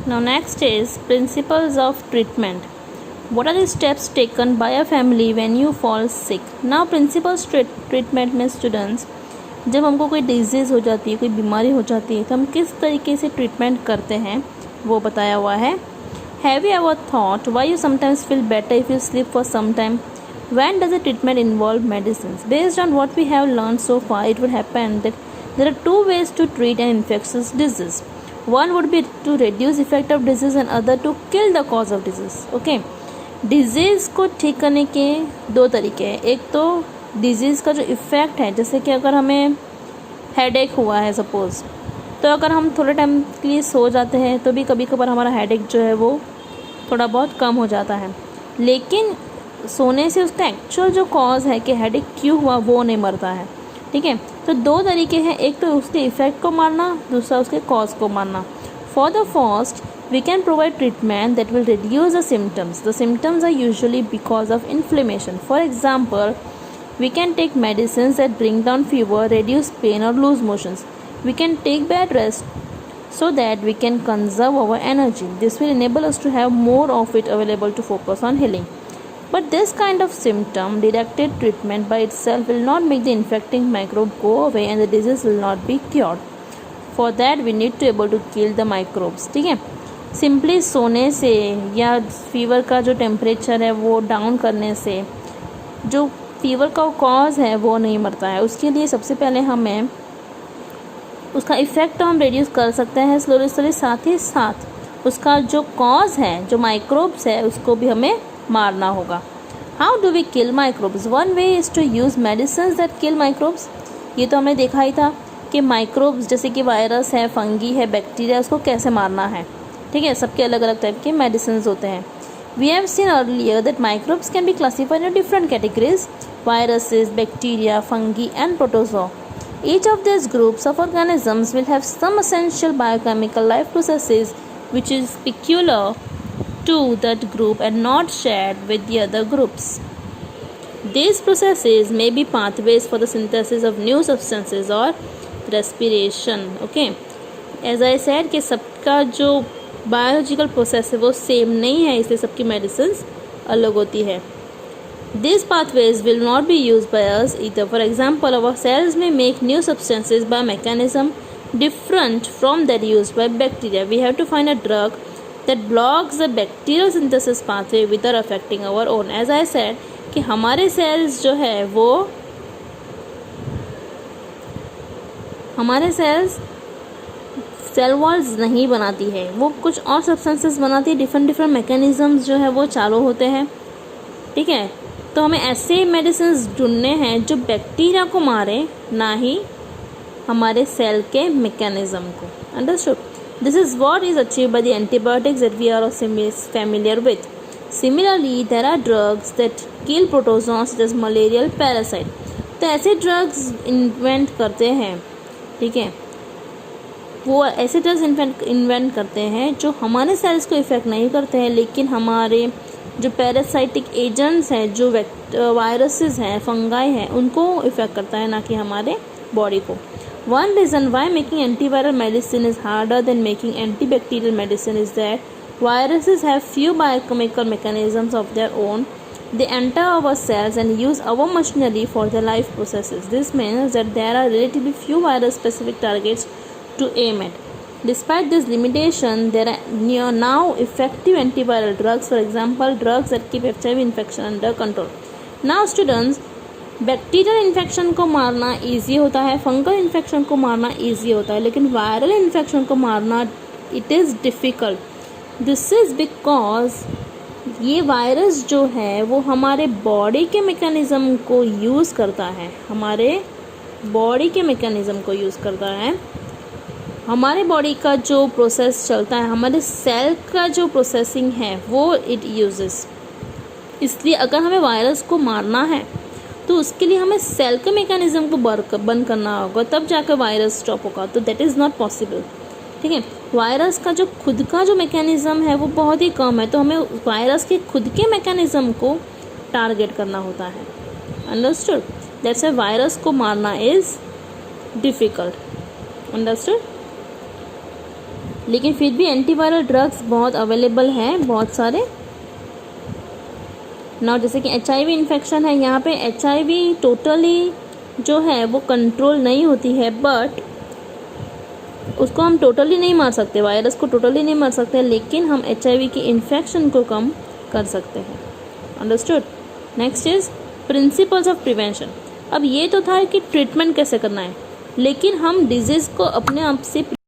Now next is principles of treatment. What are the steps taken by a family when you fall sick? Now principles treatment में students, जब हमको कोई disease हो जाती है, कोई बीमारी हो जाती है, तो हम किस तरीके से ट्रीटमेंट करते हैं वो बताया हुआ है. Have you ever thought why you sometimes feel better if you sleep for some time? When does the treatment involve medicines? Based on what we have learned so far, it would happen that there are two ways to treat an infectious disease. One would be to reduce effect of disease and other to kill the cause of disease. Okay. Disease को ठीक करने के दो तरीके हैं. एक तो disease का जो इफ़ेक्ट है, जैसे कि अगर हमें हेडेक हुआ है सपोज़, तो अगर हम थोड़े टाइम के लिए सो जाते हैं तो भी कभी कभार हमारा हेडेक जो है वो थोड़ा बहुत कम हो जाता है. लेकिन सोने से उसका एक्चुअल जो कॉज है कि हेडेक क्यों हुआ वो नहीं मरता है. ठीक है. तो दो तरीके हैं, एक तो उसके इफ़ेक्ट को मारना, दूसरा उसके कॉज को मारना. For the first we can provide treatment that will reduce the symptoms. The symptoms are usually because of inflammation. For example, we can take medicines that bring down fever, reduce pain or lose motions. We can take bed rest so that we can conserve our energy. This will enable us to have more of it available to focus on healing. But this kind of symptom directed treatment by itself will not make the infecting microbe go away and the disease will not be cured. For that we need to able to kill the microbes. ठीक है. Simply सोने से या fever का जो temperature है वो down करने से जो फीवर का कॉज है वो नहीं मरता है. उसके लिए सबसे पहले हमें उसका इफ़ेक्ट तो हम रिड्यूस कर सकते हैं स्लोली, साथ ही साथ उसका जो कॉज है, जो माइक्रोब्स है, उसको भी हमें मारना होगा. How do we kill microbes? One way is to use medicine that kill microbes. ये तो हमने देखा ही था कि माइक्रोब्स जैसे कि वायरस है, फंगी है, बैक्टीरिया, उसको कैसे मारना है. ठीक है. सबके अलग अलग टाइप के मेडिसिन होते हैं. We have seen earlier that microbes can be classified in different categories: viruses, bacteria, fungi and protozoa. Each of these groups of organisms will have some essential biochemical life processes which is peculiar to that group and not shared with the other groups. These processes may be pathways for the synthesis of new substances or respiration. Okay. As I said कि सबका जो biological process है वो same नहीं है, इसलिए सबकी medicine अलग होती है. These pathways will not be used by us either. For example, our cells may make new substances by mechanism different from that used by bacteria. We have to find a drug that blocks the bacterial synthesis pathway without affecting our own. As I said कि हमारे cells जो है वो हमारे cells cell walls नहीं बनाती है, वो कुछ और सब्सटेंसेस बनाती है. डिफरेंट मैकेनिज़म्स जो है वो चालू होते हैं. ठीक है. तो हमें ऐसे मेडिसिन ढूंढने हैं जो बैक्टीरिया को मारे, ना ही हमारे सेल के मैकेनिज्म को. Understood? This is what is achieved by the antibiotics that we are familiar with. Similarly, there are drugs that kill protozoans such as malarial parasite. तो ऐसे ड्रग्स इन्वेंट करते हैं. ठीक है. वो ऐसे ड्रग्स इन्वेंट करते हैं जो हमारे सेल्स को इफ़ेक्ट नहीं करते हैं, लेकिन हमारे जो पैरासाइटिक एजेंट्स हैं, जो वायरसेस हैं, फंगाई हैं, उनको इफ़ेक्ट करता है, ना कि हमारे बॉडी को. One reason why making antiviral medicine is harder than making antibacterial medicine is that viruses have few biochemical mechanisms of their own. They enter our cells and use our machinery for their life processes. This means that there are relatively few virus-specific targets to aim at. Despite this limitation, there are now effective antiviral drugs, for example, drugs that keep HIV infection under control. Now students, bacterial infection को मारना easy होता है, fungal infection को मारना easy होता है, लेकिन viral infection को मारना it is difficult. This is because ये वायरस जो है वो हमारे बॉडी के मैकेनिज़्म को यूज़ करता है, हमारे बॉडी के मैकेनिज़्म को यूज़ करता है. हमारे बॉडी का जो प्रोसेस चलता है, हमारे सेल का जो प्रोसेसिंग है वो इट यूजेस. इसलिए अगर हमें वायरस को मारना है तो उसके लिए हमें सेल के मैकेनिज़्म को बंद करना होगा, तब जाकर वायरस स्टॉप होगा. तो दैट इज़ नॉट पॉसिबल. ठीक है. वायरस का जो खुद का जो मैकेनिज़्म है वो बहुत ही कम है, तो हमें वायरस के खुद के मैकेनिज़्म को टारगेट करना होता है. अंडरस्टूड? दैट्स व्हाई वायरस को मारना इज़ डिफ़िकल्ट. अंडरस्टूड? लेकिन फिर भी एंटीवायरल ड्रग्स बहुत अवेलेबल हैं, बहुत सारे। ना जैसे कि HIV इन्फेक्शन है, यहाँ पे HIV टोटली जो है वो कंट्रोल नहीं होती है, बट उसको हम टोटली नहीं मार सकते, वायरस को टोटली नहीं मार सकते, लेकिन हम HIV की इन्फेक्शन को कम कर सकते हैं। Understood. Next is principles of prevention. अब ये तो था कि ट्रीटमेंट कैसे करना है, लेकिन हम डिजीज़ को अपने आप से